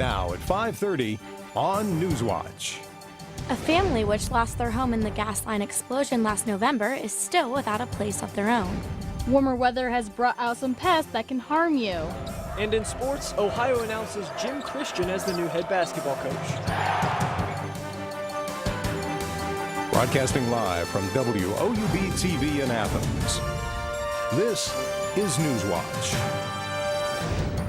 now at 5:30 on Newswatch. A family which lost their home in the gas line explosion last November is still without a place of their own. Warmer weather has brought out some pests that can harm you. And in sports, Ohio announces Jim Christian as the new head basketball coach. Broadcasting live from WOUB TV in Athens. This is Newswatch.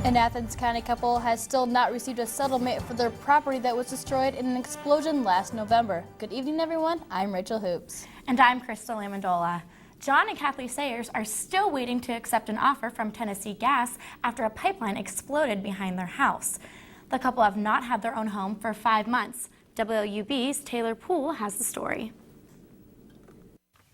An Athens County couple has still not received a settlement for their property that was destroyed in an explosion last November. Good evening, everyone. I'm Rachel Hoops. And I'm Christa Lamendola. John and Kathleen Sayers are still waiting to accept an offer from Tennessee Gas after a pipeline exploded behind their house. The couple have not had their own home for 5 months. WOUB's Taylor Poole has the story.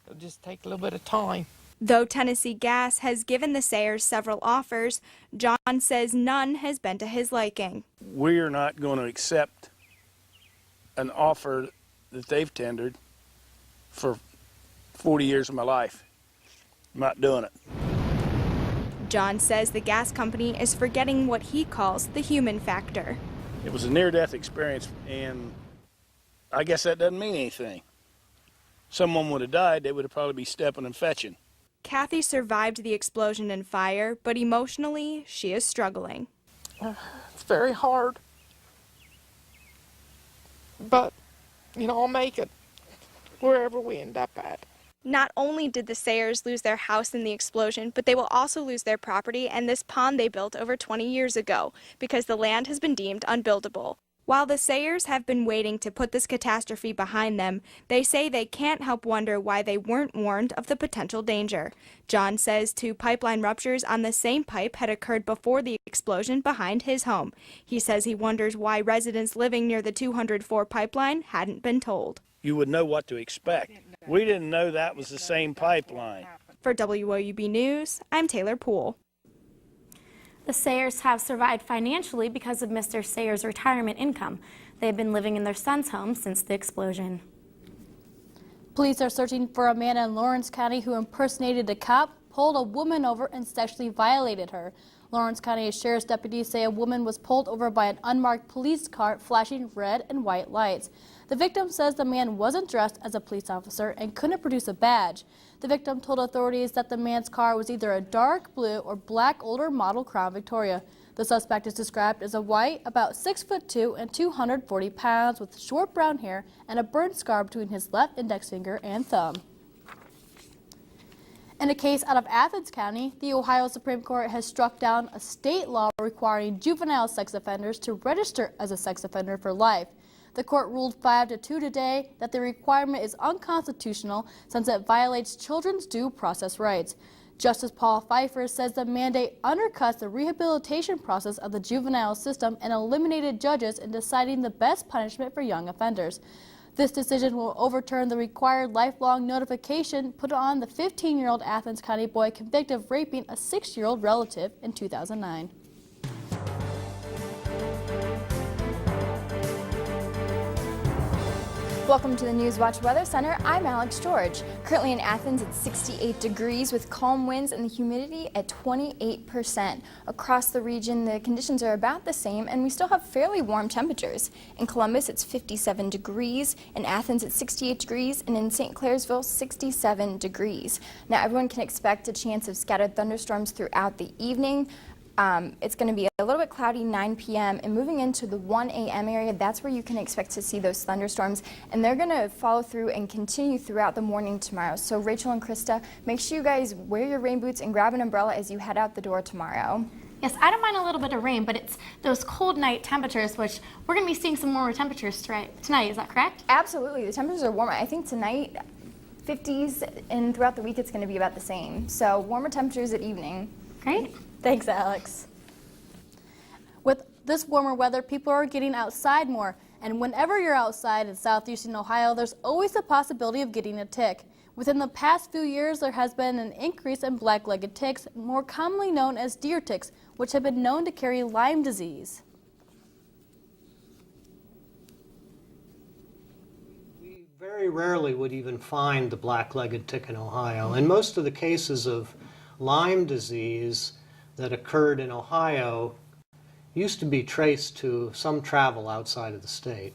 It'll just take a little bit of time. Though Tennessee Gas has given the Sayers several offers, John says none has been to his liking. We're not going to accept an offer that they've tendered for 40 years of my life. I'm not doing it. John says the gas company is forgetting what he calls the human factor. It was a near-death experience, and I guess that doesn't mean anything. Someone would have died, they would have probably be stepping and fetching. Kathy survived the explosion and fire, but emotionally, she is struggling. It's very hard. But, I'll make it wherever we end up at. Not only did the Sayers lose their house in the explosion, but they will also lose their property and this pond they built over 20 years ago because the land has been deemed unbuildable. While the Sayers have been waiting to put this catastrophe behind them, they say they can't help wonder why they weren't warned of the potential danger. John says 2 pipeline ruptures on the same pipe had occurred before the explosion behind his home. He says he wonders why residents living near the 204 pipeline hadn't been told. You would know what to expect. We didn't know that was the same pipeline. For WOUB News, I'm Taylor Poole. The Sayers have survived financially because of Mr. Sayers' retirement income. They've been living in their son's home since the explosion. Police are searching for a man in Lawrence County who impersonated a cop, pulled a woman over, and sexually violated her. Lawrence County Sheriff's deputies say a woman was pulled over by an unmarked police car flashing red and white lights. The victim says the man wasn't dressed as a police officer and couldn't produce a badge. The victim told authorities that the man's car was either a dark blue or black older model Crown Victoria. The suspect is described as a white, about 6'2" and 240 pounds, with short brown hair and a burn scar between his left index finger and thumb. In a case out of Athens County, the Ohio Supreme Court has struck down a state law requiring juvenile sex offenders to register as a sex offender for life. The court ruled 5-2 today that the requirement is unconstitutional since it violates children's due process rights. Justice Paul Pfeiffer says the mandate undercuts the rehabilitation process of the juvenile system and eliminated judges in deciding the best punishment for young offenders. This decision will overturn the required lifelong notification put on the 15-year-old Athens County boy convicted of raping a 6-year-old relative in 2009. Welcome to the Newswatch Weather Center. I'm Alex George. Currently in Athens, it's 68 degrees with calm winds and the humidity at 28%. Across the region, the conditions are about the same, and we still have fairly warm temperatures. In Columbus, it's 57 degrees. In Athens, it's 68 degrees, and in St. Clairsville, 67 degrees. Now, everyone can expect a chance of scattered thunderstorms throughout the evening. It's going to be a little bit cloudy 9 p.m. and moving into the 1 a.m. area, that's where you can expect to see those thunderstorms, and they're going to follow through and continue throughout the morning tomorrow. So Rachel and Krista, make sure you guys wear your rain boots and grab an umbrella as you head out the door tomorrow. Yes, I don't mind a little bit of rain, but it's those cold night temperatures, which we're going to be seeing some warmer temperatures tonight. Is that correct? Absolutely. The temperatures are warmer. I think tonight 50s, and throughout the week it's going to be about the same. So warmer temperatures at evening. Great. Thanks, Alex. With this warmer weather, people are getting outside more, and whenever you're outside in southeastern Ohio, there's always the possibility of getting a tick. Within the past few years, there has been an increase in black-legged ticks, more commonly known as deer ticks, which have been known to carry Lyme disease. We very rarely would even find the black-legged tick in Ohio. In most of the cases of Lyme disease that occurred in Ohio, used to be traced to some travel outside of the state.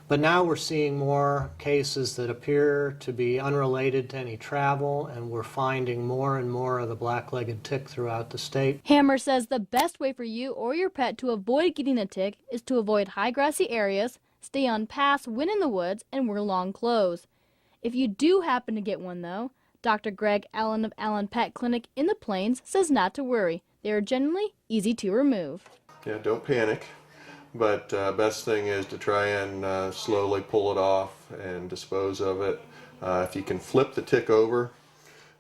But now we're seeing more cases that appear to be unrelated to any travel, and we're finding more and more of the black-legged tick throughout the state. Hammer says the best way for you or your pet to avoid getting the tick is to avoid high grassy areas, stay on paths when in the woods, and wear long clothes. If you do happen to get one, though, Dr. Greg Allen of Allen Pet Clinic in the Plains says not to worry. They are generally easy to remove. Yeah, don't panic. But best thing is to try and slowly pull it off and dispose of it. If you can flip the tick over,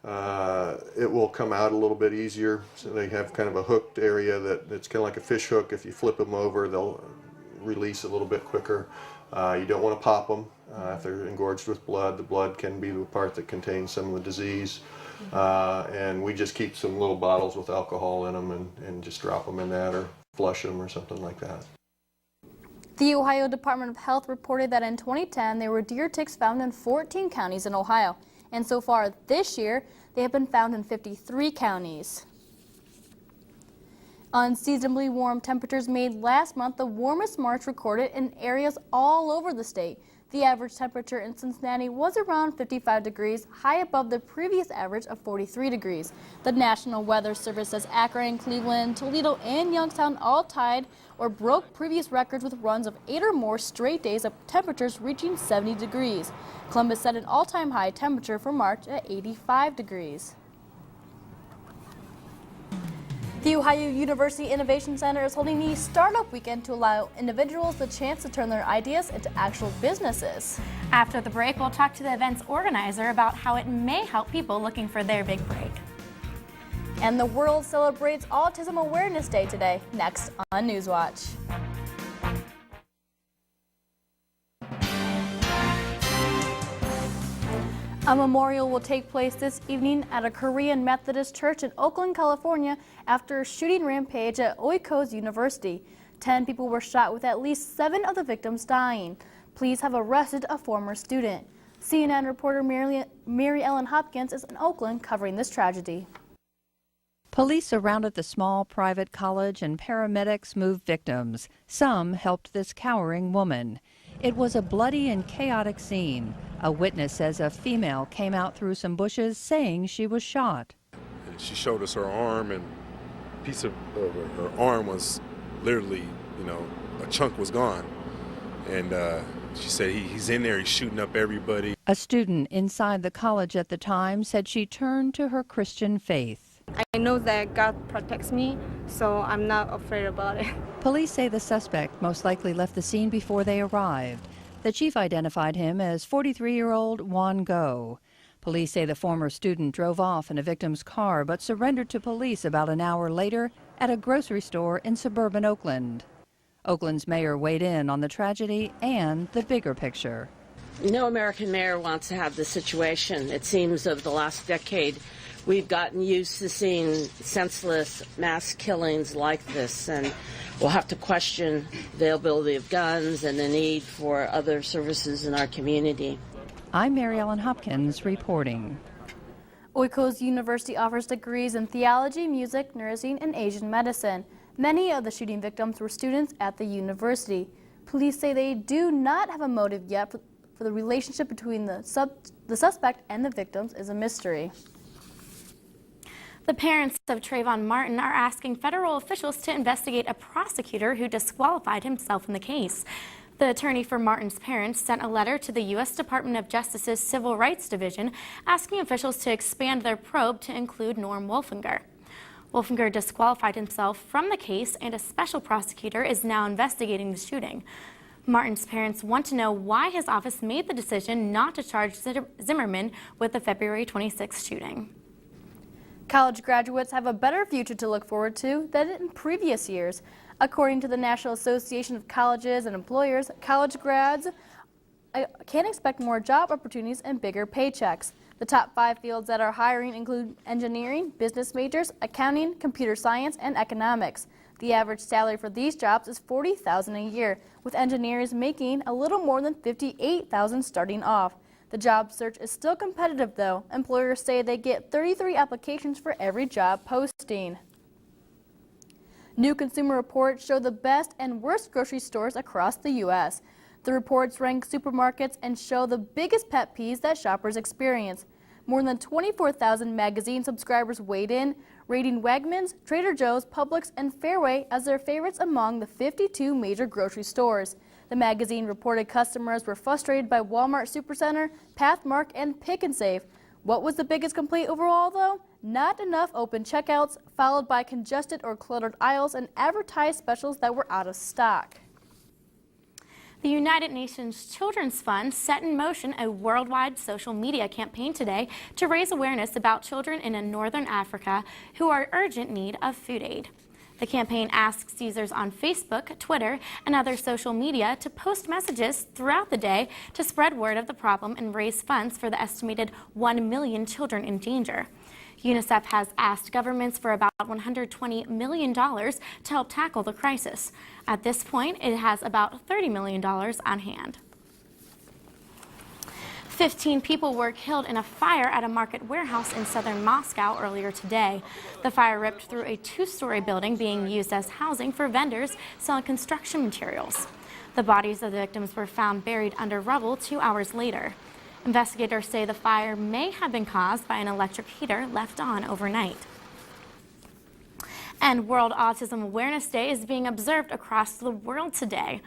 it will come out a little bit easier. So they have kind of a hooked area that's kind of like a fish hook. If you flip them over, they'll release a little bit quicker. You don't want to pop them. If they're engorged with blood, the blood can be the part that contains some of the disease. And we just keep some little bottles with alcohol in them and just drop them in that or flush them or something like that. The Ohio Department of Health reported that in 2010 there were deer ticks found in 14 counties in Ohio, and so far this year they have been found in 53 counties. Unseasonably warm temperatures made last month the warmest March recorded in areas all over the state. The average temperature in Cincinnati was around 55 degrees, high above the previous average of 43 degrees. The National Weather Service says Akron, Cleveland, Toledo, and Youngstown all tied or broke previous records with runs of 8 or more straight days of temperatures reaching 70 degrees. Columbus set an all-time high temperature for March at 85 degrees. The Ohio University Innovation Center is holding the Startup Weekend to allow individuals the chance to turn their ideas into actual businesses. After the break, we'll talk to the event's organizer about how it may help people looking for their big break. And the world celebrates Autism Awareness Day today, next on Newswatch. A memorial will take place this evening at a Korean Methodist church in Oakland, California after a shooting rampage at Oikos University. 10 people were shot with at least 7 of the victims dying. Police have arrested a former student. CNN reporter Mary Ellen Hopkins is in Oakland covering this tragedy. Police surrounded the small private college and paramedics moved victims. Some helped this cowering woman. It was a bloody and chaotic scene. A witness says a female came out through some bushes saying she was shot. She showed us her arm, and a piece of her arm was literally, a chunk was gone. And she said, he's in there, he's shooting up everybody. A student inside the college at the time said she turned to her Christian faith. I know that God protects me, so I'm not afraid about it. Police say the suspect most likely left the scene before they arrived. The chief identified him as 43-year-old Won Go. Police say the former student drove off in a victim's car but surrendered to police about an hour later at a grocery store in suburban Oakland. Oakland's mayor weighed in on the tragedy and the bigger picture. No American mayor wants to have this situation. It seems over the last decade we've gotten used to seeing senseless mass killings like this, and we'll have to question the availability of guns and the need for other services in our community. I'm Mary Ellen Hopkins reporting. Oikos University offers degrees in theology, music, nursing, and Asian medicine. Many of the shooting victims were students at the university. Police say they do not have a motive yet for the relationship between the suspect and the victims is a mystery. The parents of Trayvon Martin are asking federal officials to investigate a prosecutor who disqualified himself in the case. The attorney for Martin's parents sent a letter to the U.S. Department of Justice's Civil Rights Division asking officials to expand their probe to include Norm Wolfinger. Wolfinger disqualified himself from the case, and a special prosecutor is now investigating the shooting. Martin's parents want to know why his office made the decision not to charge Zimmerman with the February 26th shooting. College graduates have a better future to look forward to than in previous years. According to the National Association of Colleges and Employers, college grads can expect more job opportunities and bigger paychecks. The top 5 fields that are hiring include engineering, business majors, accounting, computer science, and economics. The average salary for these jobs is $40,000 a year, with engineers making a little more than $58,000 starting off. The job search is still competitive, though. Employers say they get 33 applications for every job posting. New consumer reports show the best and worst grocery stores across the U.S. The reports rank supermarkets and show the biggest pet peeves that shoppers experience. More than 24,000 magazine subscribers weighed in, rating Wegmans, Trader Joe's, Publix, and Fairway as their favorites among the 52 major grocery stores. The magazine reported customers were frustrated by Walmart Supercenter, Pathmark, and Pick and Save. What was the biggest complaint overall, though? Not enough open checkouts, followed by congested or cluttered aisles and advertised specials that were out of stock. The United Nations Children's Fund set in motion a worldwide social media campaign today to raise awareness about children in northern Africa who are in urgent need of food aid. The campaign asks users on Facebook, Twitter, and other social media to post messages throughout the day to spread word of the problem and raise funds for the estimated 1 million children in danger. UNICEF has asked governments for about $120 million to help tackle the crisis. At this point, it has about $30 million on hand. 15 people were killed in a fire at a market warehouse in southern Moscow earlier today. The fire ripped through a two-story building being used as housing for vendors selling construction materials. The bodies of the victims were found buried under rubble 2 hours later. Investigators say the fire may have been caused by an electric heater left on overnight. And World Autism Awareness Day is being observed across the world today.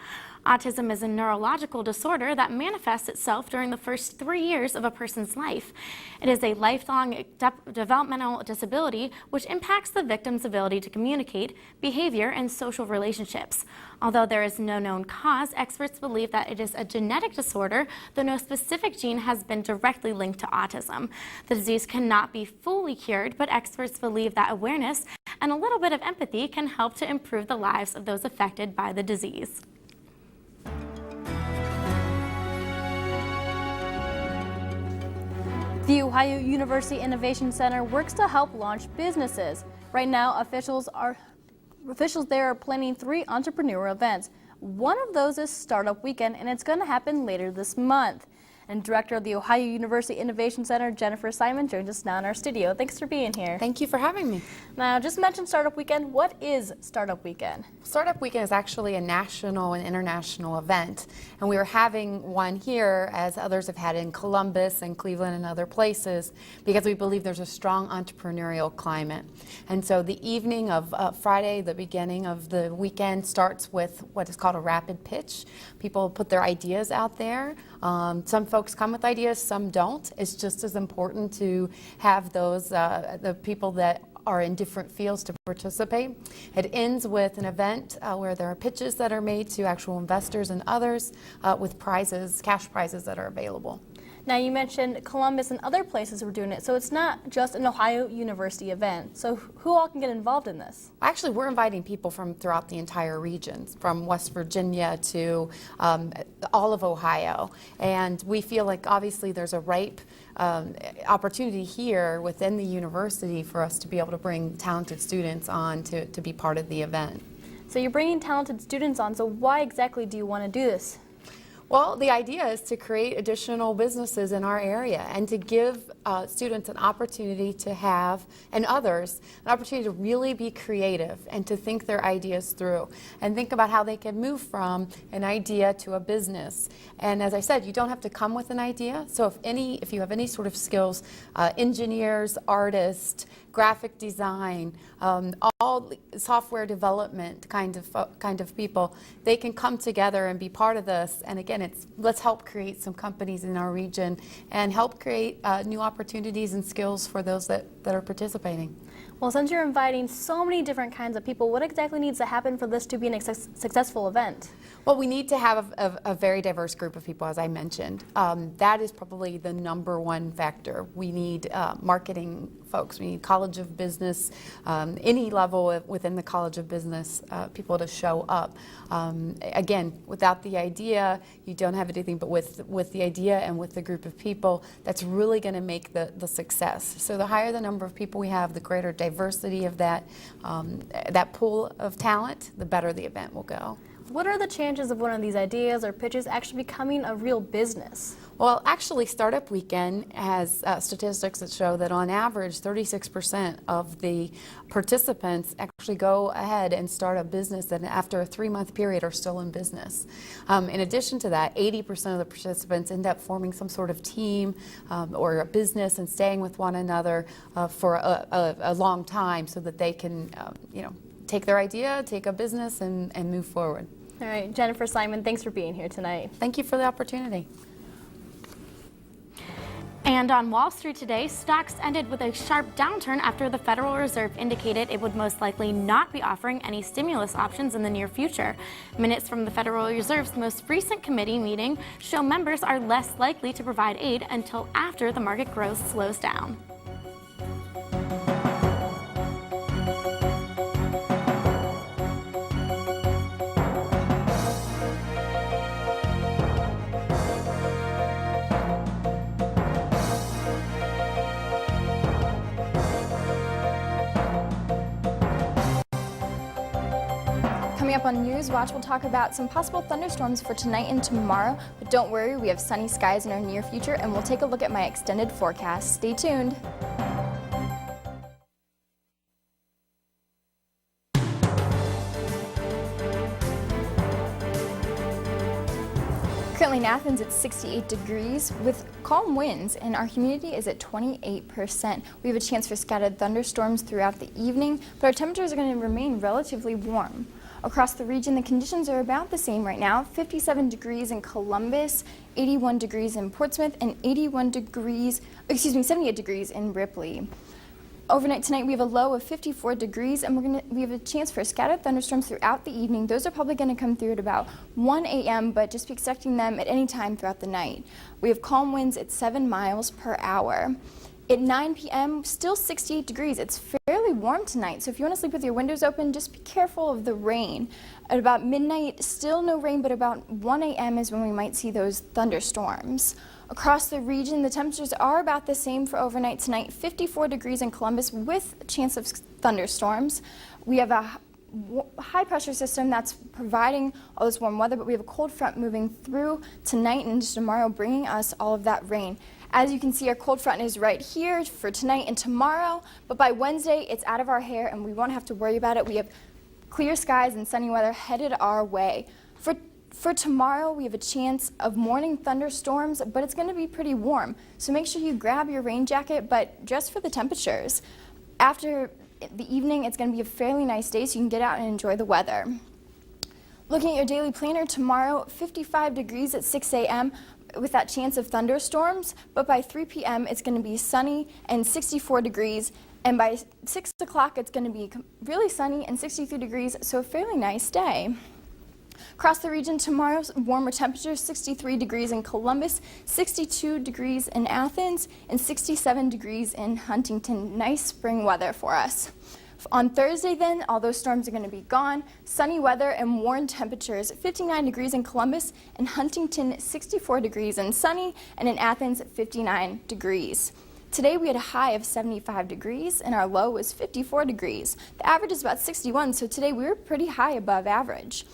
Autism is a neurological disorder that manifests itself during the first 3 years of a person's life. It is a lifelong developmental disability which impacts the victim's ability to communicate, behavior, and social relationships. Although there is no known cause, experts believe that it is a genetic disorder, though no specific gene has been directly linked to autism. The disease cannot be fully cured, but experts believe that awareness and a little bit of empathy can help to improve the lives of those affected by the disease. The Ohio University Innovation Center works to help launch businesses. Right now, officials there are planning 3 entrepreneurial events. One of those is Startup Weekend, and it's going to happen later this month. And Director of the Ohio University Innovation Center, Jennifer Simon, joins us now in our studio. Thanks for being here. Thank you for having me. Now, just mentioned Startup Weekend. What is Startup Weekend? Startup Weekend is actually a national and international event, and we are having one here, as others have had in Columbus and Cleveland and other places, because we believe there's a strong entrepreneurial climate. And so the evening of Friday, the beginning of the weekend, starts with what is called a rapid pitch. People put their ideas out there. Some folks come with ideas, some don't. It's just as important to have those, the people that are in different fields to participate. It ends with an event where there are pitches that are made to actual investors and others with prizes, cash prizes that are available. Now, you mentioned Columbus and other places were doing it, so it's not just an Ohio University event. So who all can get involved in this? Actually, we're inviting people from throughout the entire region, from West Virginia to all of Ohio. And we feel like obviously there's a ripe opportunity here within the university for us to be able to bring talented students on to be part of the event. So you're bringing talented students on, so why exactly do you want to do this? Well, the idea is to create additional businesses in our area and to give students an opportunity to have, and others, an opportunity to really be creative and to think their ideas through and think about how they can move from an idea to a business. And as I said, you don't have to come with an idea. So if you have any sort of skills, engineers, artists, graphic design, all software development kind of people, they can come together and be part of this. And again, let's help create some companies in our region and help create new opportunities and skills for those that are participating. Well, since you're inviting so many different kinds of people, what exactly needs to happen for this to be a successful event? Well, we need to have a very diverse group of people, as I mentioned. That is probably the #1 factor. We need marketing folks. We need College of Business, any level within the College of Business, people to show up. Again, without the idea, you don't have anything, but with the idea and with the group of people, that's really going to make the success. So the higher the number of people we have, the greater diversity of that pool of talent, the better the event will go. what are the chances of one of these ideas or pitches actually becoming a real business? Well, actually, Startup Weekend has statistics that show that on average, 36% of the participants actually go ahead and start a business and after a 3-month period are still in business. In addition to that, 80% of the participants end up forming some sort of team or a business and staying with one another for a long time so that they can, take their idea, take a business, and move forward. All right, Jennifer Simon, thanks for being here tonight. Thank you for the opportunity. And on Wall Street today, stocks ended with a sharp downturn after the Federal Reserve indicated it would most likely not be offering any stimulus options in the near future. Minutes from the Federal Reserve's most recent committee meeting show members are less likely to provide aid until after the market growth slows down. Coming up on Newswatch, we'll talk about some possible thunderstorms for tonight and tomorrow. But don't worry, we have sunny skies in our near future, and we'll take a look at my extended forecast. Stay tuned. Currently in Athens, it's 68 degrees with calm winds, and our humidity is at 28%. We have a chance for scattered thunderstorms throughout the evening, but our temperatures are going to remain relatively warm. Across the region, the conditions are about the same right now. 57 degrees in Columbus, 81 degrees in Portsmouth, and 78 degrees in Ripley. Overnight tonight, we have a low of 54 degrees, and we have a chance for scattered thunderstorms throughout the evening. Those are probably going to come through at about 1 a.m., but just be expecting them at any time throughout the night. We have calm winds at 7 miles per hour. At 9 p.m., still 68 degrees. It's fairly warm tonight, so if you want to sleep with your windows open, just be careful of the rain. At about midnight, still no rain, but about 1 a.m. is when we might see those thunderstorms. Across the region, the temperatures are about the same for overnight tonight. 54 degrees in Columbus with a chance of thunderstorms. We have a high pressure system that's providing all this warm weather, but we have a cold front moving through tonight and into tomorrow, bringing us all of that rain. As you can see, our cold front is right here for tonight and tomorrow, but by Wednesday, it's out of our hair and we won't have to worry about it. We have clear skies and sunny weather headed our way. For tomorrow, we have a chance of morning thunderstorms, but it's going to be pretty warm. So make sure you grab your rain jacket, but just for the temperatures. After the evening, it's going to be a fairly nice day, so you can get out and enjoy the weather. Looking at your daily planner, tomorrow, 55 degrees at 6 a.m., with that chance of thunderstorms, but by 3 p.m. it's going to be sunny and 64 degrees, and by 6 o'clock it's going to be really sunny and 63 degrees, so a fairly nice day. Across the region tomorrow, warmer temperatures, 63 degrees in Columbus, 62 degrees in Athens, and 67 degrees in Huntington. Nice spring weather for us. On Thursday then, all those storms are going to be gone. Sunny weather and warm temperatures, 59 degrees in Columbus, and Huntington 64 degrees and sunny, and in Athens 59 degrees. Today we had a high of 75 degrees and our low was 54 degrees. The average is about 61, so today we were pretty high above average.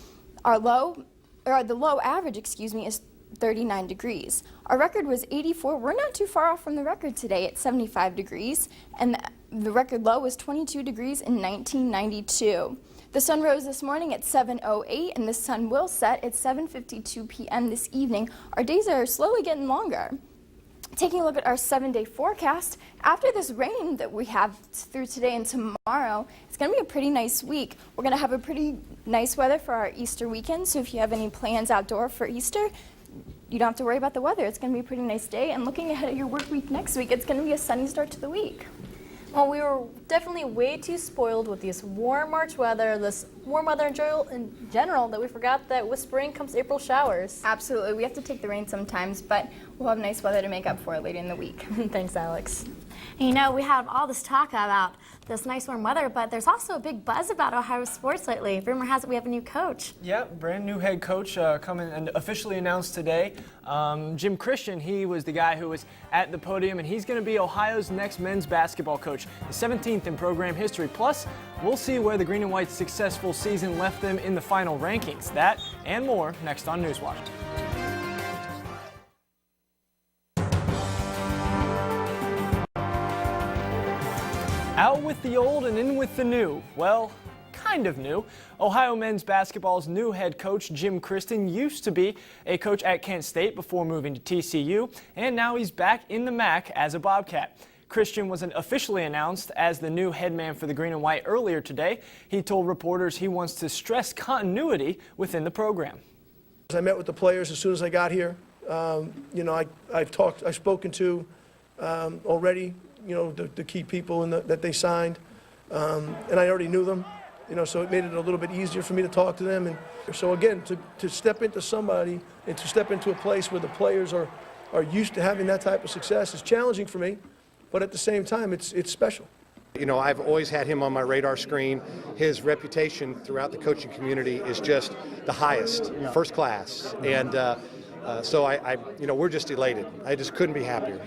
The low average, is 39 degrees. Our record was 84. We're not too far off from the record today at 75 degrees, and the record low was 22 degrees in 1992. The sun rose this morning at 7:08, and the sun will set at 7:52 p.m. this evening. Our days are slowly getting longer. Taking a look at our 7-day forecast, after this rain that we have through today and tomorrow, it's going to be a pretty nice week. We're going to have a pretty nice weather for our Easter weekend, so if you have any plans outdoor for Easter, you don't have to worry about the weather. It's going to be a pretty nice day, and looking ahead at your work week next week, it's going to be a sunny start to the week. Well, we were definitely way too spoiled with this warm March weather, this warm weather in general, that we forgot that with spring comes April showers. Absolutely. We have to take the rain sometimes, but we'll have nice weather to make up for it later in the week. Thanks, Alex. You know, we have all this talk about this nice warm weather, but there's also a big buzz about Ohio sports lately. Rumor has it we have a new coach. Yeah, brand new head coach coming and officially announced today. Jim Christian, he was the guy who was at the podium, and he's going to be Ohio's next men's basketball coach, the 17th in program history. Plus, we'll see where the Green and White's successful season left them in the final rankings. That and more next on Newswatch. Out with the old and in with the new. Well, kind of new. Ohio men's basketball's new head coach, Jim Christian, used to be a coach at Kent State before moving to TCU, and now he's back in the MAC as a Bobcat. Christian was officially announced as the new head man for the Green and White earlier today. He told reporters he wants to stress continuity within the program. I met with the players as soon as I got here. I've spoken to already, the key people that they signed, and I already knew them, so it made it a little bit easier for me to talk to them. And so again, to step into somebody and to step into a place where the players are used to having that type of success is challenging for me, but at the same time, it's special. I've always had him on my radar screen. His reputation throughout the coaching community is just the highest, first class, and so we're just elated. I just couldn't be happier.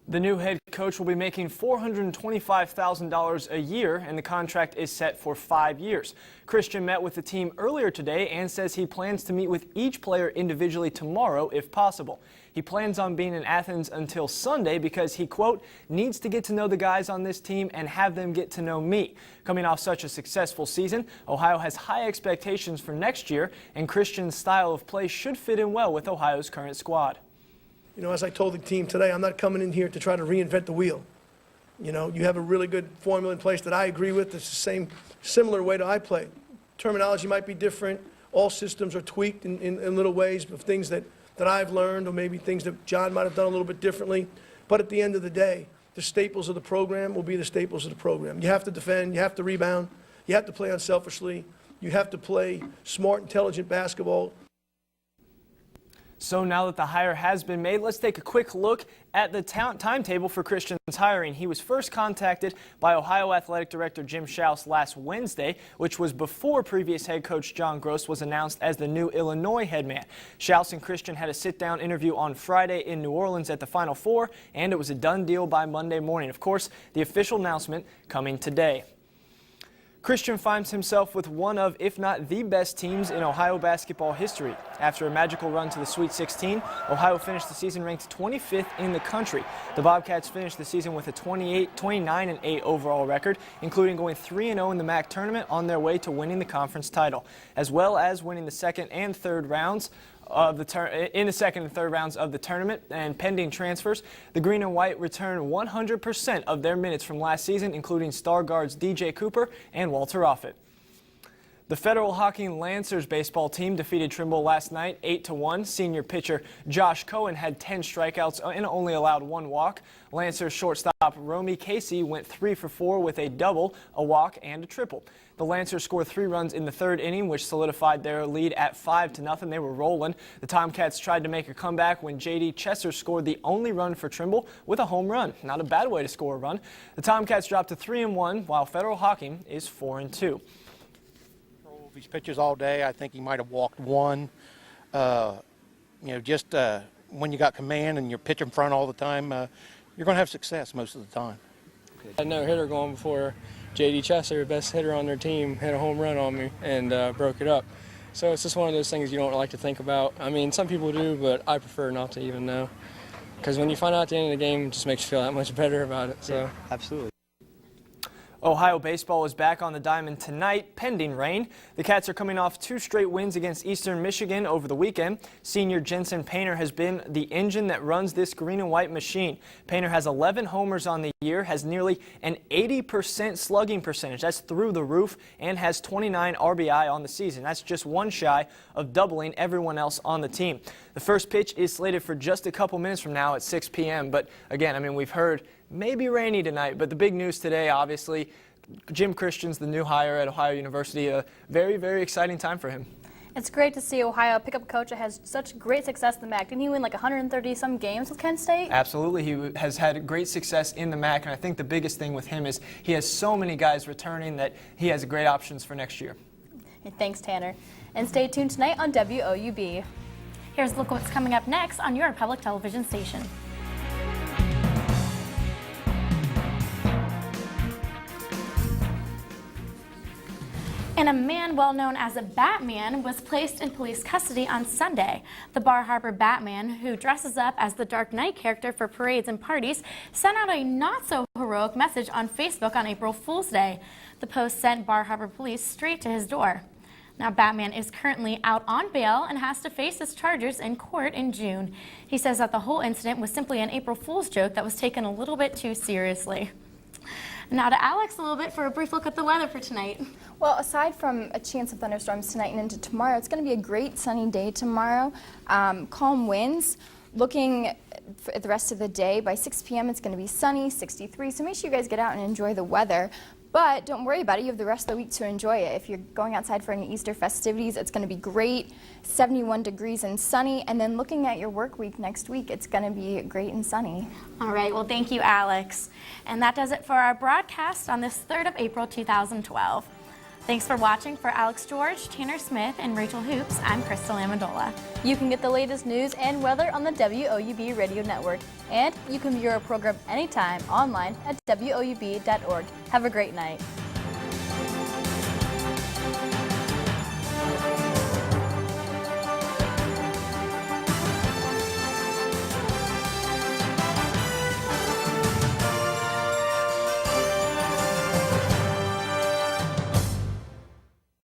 The new head coach will be making $425,000 a year, and the contract is set for 5 years. Christian met with the team earlier today and says he plans to meet with each player individually tomorrow if possible. He plans on being in Athens until Sunday because he, quote, needs to get to know the guys on this team and have them get to know me. Coming off such a successful season, Ohio has high expectations for next year, and Christian's style of play should fit in well with Ohio's current squad. As I told the team today, I'm not coming in here to try to reinvent the wheel. You have a really good formula in place that I agree with. It's the similar way that I play. Terminology might be different. All systems are tweaked in little ways of things that I've learned, or maybe things that John might have done a little bit differently. But at the end of the day, the staples of the program will be the staples of the program. You have to defend, you have to rebound, you have to play unselfishly, you have to play smart, intelligent basketball. So now that the hire has been made, let's take a quick look at the timetable for Christian's hiring. He was first contacted by Ohio Athletic Director Jim Schaus last Wednesday, which was before previous head coach John Gross was announced as the new Illinois head man. Schaus and Christian had a sit-down interview on Friday in New Orleans at the Final Four, and it was a done deal by Monday morning. Of course, the official announcement coming today. Christian finds himself with one of, if not the best teams in Ohio basketball history. After a magical run to the Sweet 16, Ohio finished the season ranked 25th in the country. The Bobcats finished the season with a 29-8 overall record, including going 3-0 in the MAC tournament on their way to winning the conference title, as well as winning the second and third rounds of the second and third rounds of the tournament. And pending transfers, the Green and White returned 100% of their minutes from last season, including star guards DJ Cooper and Walter Offit. The Federal Hockey Lancers baseball team defeated Trimble last night 8-1. Senior pitcher Josh Cohen had 10 strikeouts and only allowed 1 walk. Lancers shortstop Romy Casey went 3 for 4 with a double, a walk, and a triple. The Lancers scored 3 runs in the third inning, which solidified their lead at 5-0. They were rolling. The Tomcats tried to make a comeback when J.D. Chesser scored the only run for Trimble with a home run. Not a bad way to score a run. The Tomcats dropped to 3-1, while Federal Hockey is 4-2. These pitches all day. I think he might have walked 1. When you got command and you're pitching front all the time, you're going to have success most of the time. I had no hitter going before J.D. Chesser, best hitter on their team, hit a home run on me and broke it up. So it's just one of those things you don't like to think about. I mean, some people do, but I prefer not to even know. Because when you find out at the end of the game, it just makes you feel that much better about it. So. Yeah, absolutely. Ohio baseball is back on the diamond tonight, pending rain. The Cats are coming off 2 straight wins against Eastern Michigan over the weekend. Senior Jensen Painter has been the engine that runs this green and white machine. Painter has 11 homers on the year, has nearly an 80% slugging percentage. That's through the roof, and has 29 RBI on the season. That's just 1 shy of doubling everyone else on the team. The first pitch is slated for just a couple minutes from now at 6 p.m. But again, I mean, we've heard maybe rainy tonight, but the big news today, obviously, Jim Christian's the new hire at Ohio University. A very, very exciting time for him. It's great to see Ohio pick up a coach that has such great success in the MAC. Didn't he win like 130-some games with Kent State? Absolutely. He has had great success in the MAC, and I think the biggest thing with him is he has so many guys returning that he has great options for next year. Thanks, Tanner. And stay tuned tonight on WOUB. Here's a look at what's coming up next on your public television station. And a man well known as a Batman was placed in police custody on Sunday. The Bar Harbor Batman, who dresses up as the Dark Knight character for parades and parties, sent out a not-so-heroic message on Facebook on April Fool's Day. The post sent Bar Harbor police straight to his door. Now, Batman is currently out on bail and has to face his charges in court in June. He says that the whole incident was simply an April Fool's joke that was taken a little bit too seriously. Now to Alex a little bit for a brief look at the weather for tonight. Well, aside from a chance of thunderstorms tonight and into tomorrow, it's going to be a great sunny day tomorrow. Calm winds. Looking for the rest of the day, by 6 p.m. it's going to be sunny, 63, so make sure you guys get out and enjoy the weather. But don't worry about it, you have the rest of the week to enjoy it. If you're going outside for any Easter festivities, it's going to be great, 71 degrees and sunny. And then looking at your work week next week, it's going to be great and sunny. All right, well, thank you, Alex. And that does it for our broadcast on this 3rd of April, 2012. Thanks for watching. For Alex George, Tanner Smith, and Rachel Hoops, I'm Christa Lamendola. You can get the latest news and weather on the WOUB Radio Network. And you can view our program anytime online at WOUB.org. Have a great night.